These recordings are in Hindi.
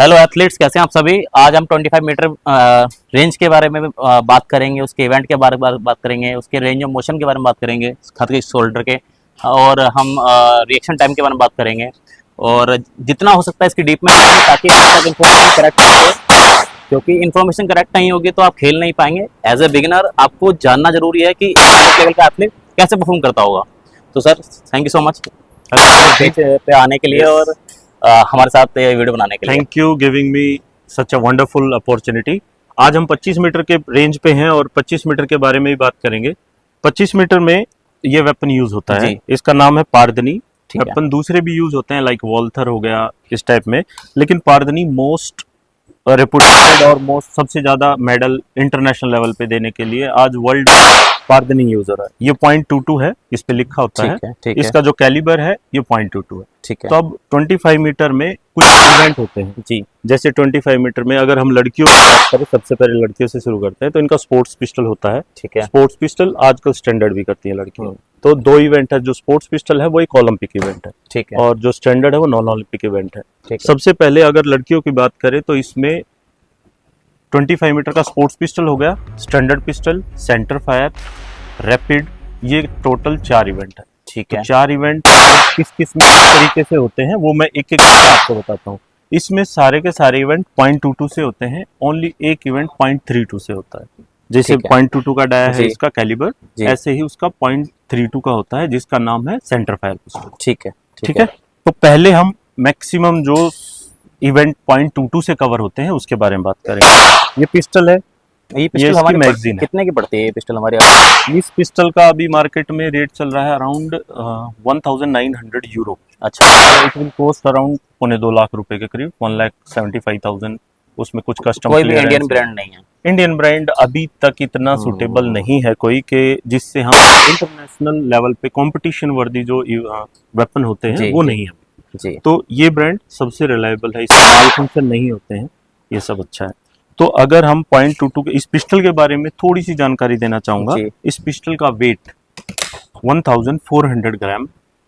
हेलो एथलीट्स, कैसे हैं आप सभी। आज हम 25 मीटर रेंज के बारे में बात करेंगे, उसके इवेंट के बारे में बात करेंगे, उसके रेंज ऑफ मोशन के बारे में बात करेंगे, खास के शोल्डर के, और हम रिएक्शन टाइम के बारे में बात करेंगे। और जितना हो सकता है इसकी डीप में जाएंगे ताकि आप तक इन्फॉर्मेशन करेक्ट हो, क्योंकि इन्फॉर्मेशन करेक्ट नहीं होगी तो आप खेल नहीं पाएंगे। एज ए बिगिनर आपको जानना जरूरी है कि लेवल का एथलीट कैसे परफॉर्म करता होगा। तो sir, thank you so much पे आने के लिए और हमारे साथ ये वीडियो बनाने के लिए। Thank you giving me such a wonderful opportunity. आज हम 25 मीटर के रेंज पे हैं और 25 मीटर के बारे में भी बात करेंगे। 25 मीटर में ये वेपन यूज होता है, इसका नाम है पारदनी। वेपन दूसरे भी यूज होते हैं, लाइक वॉल्थर हो गया इस टाइप में, लेकिन पारदनी मोस्ट रेपुटेड और मोस्ट सबसे ज्यादा मेडल इंटरनेशनल लेवल पे देने के लिए आज वर्ल्ड पारदनी यूज हो रहा है। ये .22 है, इस पे लिखा होता है। इसका जो कैलिबर है ये .22 है। ठीक है। तो अब 25 मीटर में कुछ इवेंट होते हैं जी। जैसे 25 मीटर में अगर हम लड़कियों की बात करें, सबसे पहले लड़कियों से शुरू करते हैं, तो इनका स्पोर्ट्स पिस्टल होता है। ठीक है। स्पोर्ट्स पिस्टल आजकल स्टैंडर्ड भी करती है लड़कियां। तो दो इवेंट है, जो स्पोर्ट्स पिस्टल है वो एक ओलंपिक इवेंट है। ठीक है। और जो स्टैंडर्ड है वो नॉन ओलंपिक इवेंट है। सबसे पहले अगर लड़कियों की बात करें तो इसमें 25 मीटर का स्पोर्ट्स पिस्टल हो गया, standard pistol, centre fire, rapid, ये टोटल 4 इवेंट है। ठीक है। तो 4 इवेंट किस किस तरीके से होते हैं वो मैं एक एक आपको बताता हूँ। इसमें सारे के सारे इवेंट .22 से होते हैं, ओनली एक इवेंट .32 से होता है। जैसे .22 का डाया है इसका कैलिबर, ऐसे ही उसका .32 का होता है जिसका नाम है सेंटर फायर पिस्टल। ठीक है। ठीक है। तो पहले हम मैक्सिमम जो इवेंट .22 से कवर होते हैं उसके बारे में बात करेंगे। ये पिस्टल है, ये पिस्टल हमारी मैगजीन कितने की पड़ती है? ये पिस्टल हमारी, इस पिस्टल का अभी मार्केट में रेट चल रहा है अराउंड 1900 यूरो। अच्छा। It will cost around 2.25 lakh रुपए के करीब, 1,75,000। उसमें कुछ कस्टम, कोई भी इंडियन ब्रांड नहीं है। इंडियन ब्रांड अभी तक इतना सुटेबल नहीं है कोई के जिससे हम इंटरनेशनल लेवल पे कंपटीशन वर्दी जो वेपन होते हैं वो नहीं है जी। तो ये ब्रांड सबसे रिलायबल है, इसमें माल फंक्शन नहीं होते हैं, ये सब अच्छा है। तो अगर हम .22 के इस पिस्टल के बारे में थोड़ी सी जानकारी देना चाहूंगा। इस पिस्टल का वेट 1400 ग्राम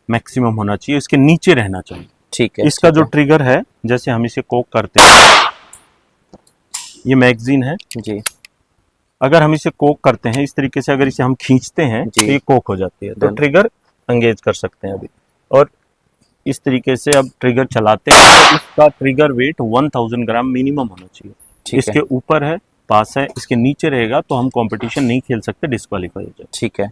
मैक्सिमम होना चाहिए, इसके नीचे रहना चाहिए। ठीक है। इसका जो ट्रिगर है, जैसे हम इसे कोक करते हैं, ये मैगजीन है जी। अगर हम इसे कोक करते हैं इस तरीके से, अगर इसे हम खींचते हैं तो ये कोक हो जाती है, तो ट्रिगर एंगेज कर सकते हैं अभी। और इस तरीके से अब ट्रिगर चलाते हैं तो इसका ट्रिगर वेट 1000 ग्राम मिनिमम होना चाहिए। इसके ऊपर है, पास है, इसके नीचे रहेगा तो हम कंपटीशन नहीं खेल सकते, डिस्क्वालीफाई हो जाए। ठीक है।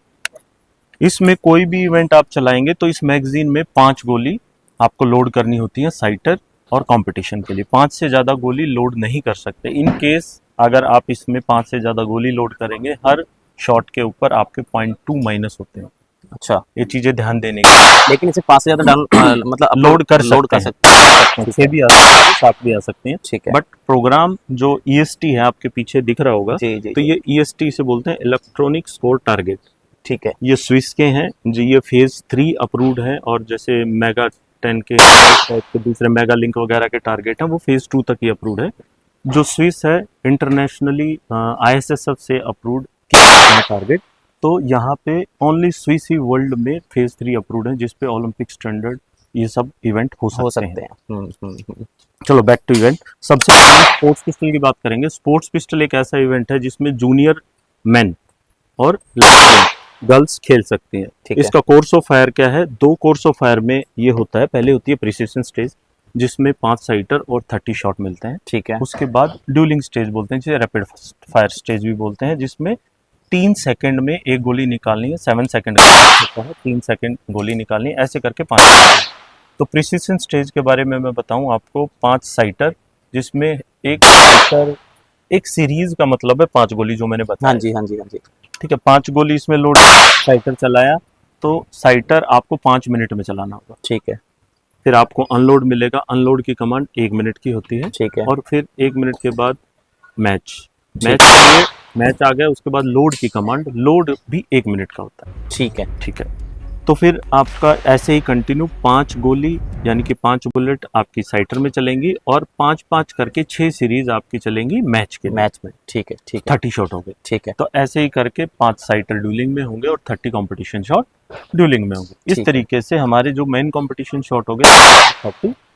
इसमें कोई भी इवेंट आप चलाएंगे तो इस मैगजीन में 5 गोली आपको लोड करनी होती है साइटर और कंपटीशन के लिए। 5 से ज्यादा गोली लोड नहीं कर सकते। इन केस अगर आप इसमें 5 से ज्यादा गोली लोड करेंगे, हर शॉट के ऊपर आपके .2 माइनस होते हैं। अच्छा, ये चीजें ध्यान देने की। लेकिन इसे 5 से ज्यादा मतलब लोड कर सकते हैं, 6 भी आ सकते हैं, 7 भी आ सकते हैं। ठीक है। बट प्रोग्राम जो EST है आपके पीछे दिख रहा होगा, तो ये EST से बोलते हैं, इलेक्ट्रॉनिक स्कोर टारगेट। ठीक है। ये स्विस के हैं जी, ये फेज 3 अप्रूव्ड है, और जैसे मेगा 10 के दूसरे मेगा लिंक वगैरह के टारगेट हैं वो फेज 2 तक ही अप्रूव्ड है। जो स्विस है इंटरनेशनली ISSF से अप्रूव्ड टारगेट, तो यहाँ पे ओनली स्विस ही वर्ल्ड में फेज 3 अप्रूव्ड है, जिसपे ओलंपिक स्टैंडर्ड ये सब इवेंट हो सकते हैं। चलो बैक टू इवेंट। सबसे पहले स्पोर्ट्स पिस्टल की बात करेंगे। स्पोर्ट्स पिस्टल एक ऐसा इवेंट है जिसमें जूनियर मेन और गर्ल्स खेल सकती हैं। इसका कोर्स ऑफ फायर क्या है? 2 कोर्स ऑफ फायर में ये होता है। पहले होती है प्रिसिशन स्टेज, जिसमें 5 साइटर और 30 शॉट मिलते हैं। ठीक है। उसके बाद ड्यूलिंग स्टेज बोलते हैं, जिसे रैपिड फायर स्टेज भी बोलते हैं, जिसमें 3 सेकंड में एक गोली निकालनी है। 7 सेकंड होता है, 3 सेकंड गोली निकालनी है, ऐसे करके 5। तो प्रिसिशन स्टेज के बारे में मैं बताऊं आपको, 5 साइटर, जिसमें एक साइटर, एक सीरीज का मतलब है 5 गोली, जो मैंने बताया। हाँ जी, हाँ जी, हाँ जी। ठीक है। 5 गोली इसमें लोड, साइटर चलाया तो साइटर आपको 5 मिनट में चलाना होगा। ठीक है। फिर आपको अनलोड मिलेगा। अनलोड की कमांड 1 मिनट की होती है। ठीक है। और फिर 1 मिनट के बाद मैच मैच आ गया। उसके बाद लोड की कमांड, लोड भी 1 मिनट का होता है। ठीक है। ठीक है। तो फिर आपका ऐसे ही कंटिन्यू 5 गोली यानी कि 5 बुलेट आपकी साइटर में चलेंगी, और 5-5 करके 6 सीरीज आपकी चलेंगी मैच में। ठीक है। ठीक है। 30 शॉट हो गए। ठीक है। तो ऐसे ही करके 5 साइटर ड्यूलिंग में होंगे और 30 कंपटीशन शॉट ड्यूलिंग में होंगे। इस तरीके से हमारे जो मेन कंपटीशन शॉट हो गए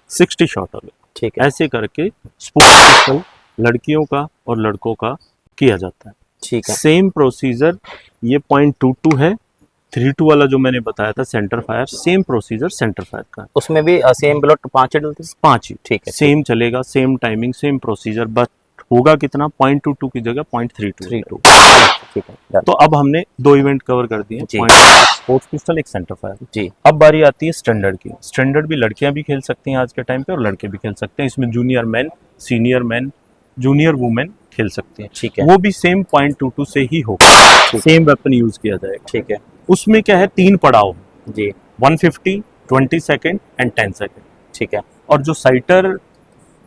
60 शॉट हो गए। ठीक है, ऐसे करके स्पोर्ट्स पिस्टल लड़कियों का और लड़कों का किया जाता है। ठीक है, सेम प्रोसीजर ये .22 है, 32 वाला जो मैंने बताया था centre fire, same procedure centre fire का है। उसमें भी सेम बुलेट 5 डलती है? 5 ही, ठीक है, सेम चलेगा, same timing, same procedure, but होगा कितना, .22 की जगह .32। 32। ठीक है, डन। तो अब हमने 2 इवेंट कवर कर दिए, जी। स्पोर्ट्स पिस्टल, एक सेंटर फायर। जी, अब बारी आती है स्टैंडर्ड की। स्टैंडर्ड भी लड़कियां भी खेल सकती हैं आज के टाइम पे, और लड़के भी खेल सकते हैं। इसमें junior man, senior man, junior women खेल सकते हैं। ठीक है, वो भी सेम .22 से ही होगा, सेम वेपन यूज किया जाएगा। ठीक है, उसमें क्या है, 3 पड़ाव, जी, 150, 20 सेकेंड एंड 10 सेकेंड। ठीक है, और जो साइटर,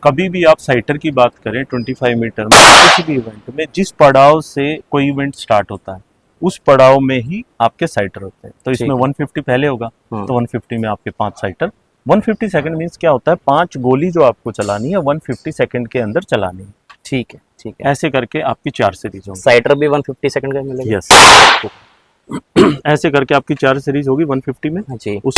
कभी भी आप साइटर की बात करें 25 मीटर में किसी भी इवेंट में, जिस पड़ाव से कोई इवेंट स्टार्ट होता है उस पड़ाव में ही आपके साइटर होते हैं। तो इसमें ठीक है। 150 पहले होगा, हाँ। तो 150 में आपके 5 साइटर। 150 सेकंड मीन्स क्या होता है, 5 गोली जो आपको चलानी है 150 सेकंड के अंदर चलानी है। ठीक है, ठीक है। ऐसे करके आपकी 4 सीरीज होंगी। साइटर भी 150 सेकंड का मिलेगा? यस, ऐसे करके आपकी 4 सीरीज होगी 150 में, जी, उस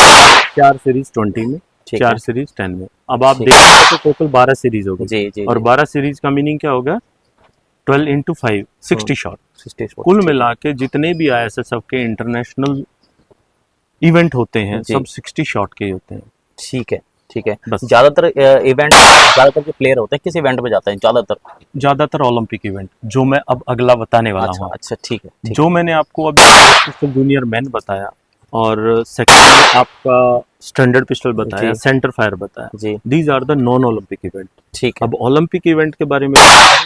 4 सीरीज 20 में, ठीक 4 है। सीरीज 10 में। अब आप ठीक देखेंगे तो टोटल 12 सीरीज होगी। जी, जी, और जी। 12 सीरीज का मीनिंग क्या होगा, 12 into 5 60 शॉट। 60 शॉट। कुल मिला के जितने भी ISSF के इंटरनेशनल इवेंट होते हैं जी। सब 60 शॉट के ही होते हैं। ठीक है, ठीक है। बस। ज्यादातर इवेंट, ज्यादातर जो प्लेयर होते हैं किस इवेंट में जाते हैं ज्यादातर? ज्यादातर ओलंपिक इवेंट, जो मैं अब अगला बताने वाला अच्छा, हूँ। अच्छा, ठीक है, ठीक जो मैंने आपको अभी जूनियर मैन बताया, और सेकंड में आपका स्टैंडर्ड पिस्टल बताया, जी। सेंटर फायर बताया, जी, these are the non Olympic event. ठीक है। अब ओलंपिक इवेंट के बारे में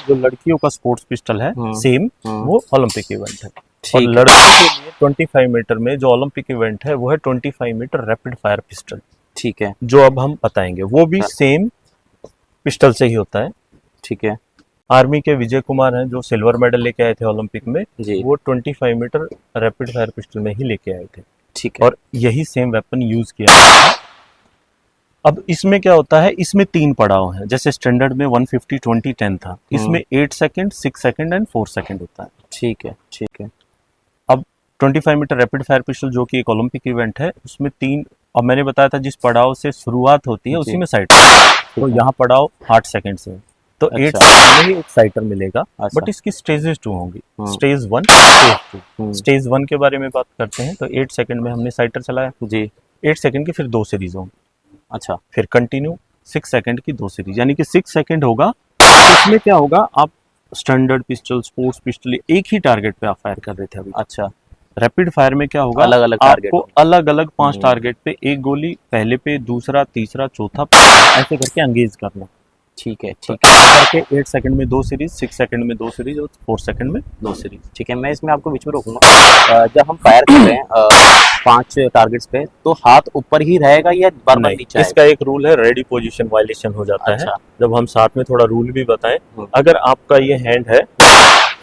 जो लड़कियों का स्पोर्ट्स पिस्टल है सेम, वो ओलंपिक इवेंट है। और ठीक है। लड़कों के लिए 25 मीटर में जो ओलंपिक इवेंट है वो है 25 मीटर रैपिड फायर पिस्टल, ठीक है, जो अब हम बताएंगे। वो भी सेम पिस्टल से ही होता है। ठीक है, आर्मी के विजय कुमार हैं जो सिल्वर मेडल लेके आए थे ओलंपिक में, जी, वो 25 मीटर रैपिड फायर पिस्टल में ही लेके आए थे, ठीक है। और यही सेम वेपन यूज किया जाता है। अब इसमें क्या होता है, इसमें 3 पड़ाव हैं। जैसे स्टैंडर्ड में 150, 20, 10 था, इसमें 8 सेकंड, 6 सेकंड एंड 4 सेकंड होता है। ठीक है, ठीक है। अब 25 मीटर रैपिड फायर पिस्टल जो कि एक ओलंपिक इवेंट है, उसमें 3, और मैंने बताया था जिस पड़ाव से शुरुआत होती है उसी में साइटर, तो यहाँ पड़ाव 8 सेकंड से है, तो 8 अच्छा। सेकंड में ही एक साइटर मिलेगा। अच्छा। बट इसकी स्टेजेस 2 होंगी, हाँ। Stage 1, stage 2। हम्म। स्टेज 1 के बारे में बात करते हैं, तो 8 सेकंड में हमने साइटर चलाया, जी, 8 सेकंड की फिर 2 सीरीज होंगी, अच्छा, फिर कंटिन्यू 6 सेकंड की 2 सीरीज, यानी कि 6 सेकंड होगा। तो इसमें क्या होगा, आप स्टैंडर्ड पिस्टल, स्पोर्ट्स पिस्टल एक ही टारगेट पे आप फायर कर रहे थे अभी। अच्छा, रैपिड फायर में क्या होगा, अलग-अलग टारगेट आपको होंगे। अलग अलग 5 टारगेट पे एक गोली, पहले पे, दूसरा, तीसरा, चौथा, ऐसे करके एंगेज करना। ठीक है, तो ठीक है, ऐसे करके 8 सेकंड में 2 सीरीज, 6 सेकंड में 2 सीरीज और 4 सेकंड में 2 सीरीज। ठीक है। मैं इसमें आपको बीच में रोकूंगा। जब हम फायर कर रहे हैं 5 टारगेट्स पे, तो हाथ ऊपर ही रहेगा या बार-बार नहीं, नीचे आएगा? इसका एक रूल है, रेडी पोजीशन वायलेशन हो जाता है। अच्छा। जब हम साथ में थोड़ा रूल भी बताएं, हम्म। अगर आपका ये हैंड है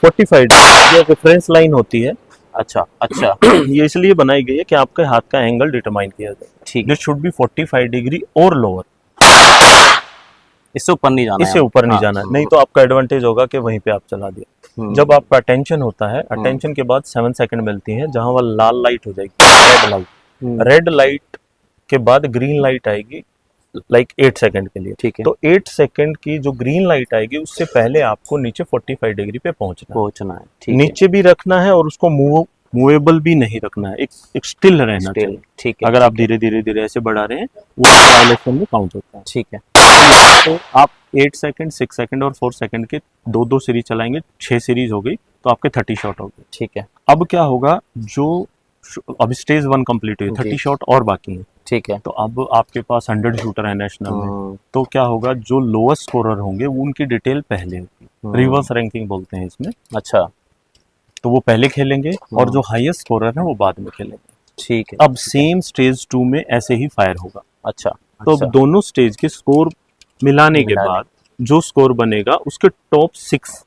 45, ये रेफरेंस लाइन होती है, अच्छा, अच्छा, ये इसलिए बनाई गई है कि आपके हाथ का एंगल डिटरमाइन किया जाए। ठीक है। दिस शुड बी 45 डिग्री और लोअर, इससे ऊपर नहीं जाना है इससे हमें। ऊपर नहीं हाँ, जाना है, नहीं तो आपका एडवांटेज होगा कि वहीं पे आप चला दिया। जब आपका अटेंशन होता है, अटेंशन के बाद 7 सेकंड मिलती है, जहां वह लाल लाइट हो जाएगी, रेड लाइट, रेड लाइट के बाद ग्रीन लाइट आएगी, लाइक 8 सेकंड के लिए। ठीक है। तो 8 सेकंड की जो ग्रीन लाइट आएगी उससे पहले आपको नीचे 45 डिग्री पे पहुंचना है, ठीक है, नीचे भी रखना है और उसको मूवेबल भी नहीं रखना है, एक स्टिल रहना Still, चाहिए। ठीक है, अगर आप ठीक है, धीरे धीरे धीरे ऐसे बढ़ा रहे हैं, वो वायलेशन में काउंट होता है। ठीक है, तो आप 8 सेकंड, 6 सेकंड और 4 सेकंड के 2-2 सीरीज चलाएंगे, 6 सीरीज हो गई, तो आपके 30 शॉट हो गए। ठीक है, अब क्या होगा, जो अभी स्टेज 1 कंप्लीट हुई, 30 शॉट और बाकी है, ठीक है। तो अब आपके पास 100 शूटर है नेशनल में, हम्म, तो क्या होगा, जो लोएस्ट स्कोरर होंगे वो उनकी डिटेल पहले होगी, रिवर्स रैंकिंग बोलते हैं इसमें। अच्छा, तो वो पहले खेलेंगे और जो हाईएस्ट स्कोरर है वो बाद में खेलेंगे। ठीक है। अब सेम स्टेज 2 में ऐसे ही फायर होगा। अच्छा, तो अच्छा, अब दोनों स्टेज के स्कोर मिलाने के बाद जो स्कोर बनेगा उसके टॉप 6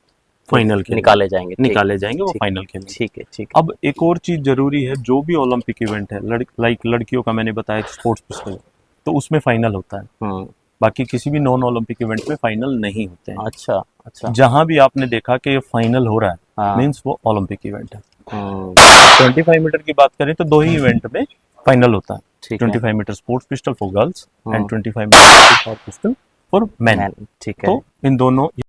फाइनल के निकाले जाएंगे, ठीक, निकाले जाएंगे, वो ठीक, फाइनल खेलेंगे। ठीक है, ठीक है। अब एक और चीज जरूरी है, जो भी ओलंपिक इवेंट है, लाइक लड़कियों का मैंने बताया स्पोर्ट्स पिस्टल, तो उसमें फाइनल होता है, बाकी किसी भी नॉन ओलंपिक इवेंट में फाइनल नहीं होते हैं। अच्छा, अच्छा, जहां भी आपने देखा कि ये फाइनल हो रहा है, हाँ। मीन्स वो ओलंपिक इवेंट है। 25 मीटर की बात करें तो 2 ही इवेंट में फाइनल होता है, ठीक है। 25 metre sports pistol for girls and हाँ। 25 मीटर पिस्टल फॉर मैन। ठीक है। तो इन दोनों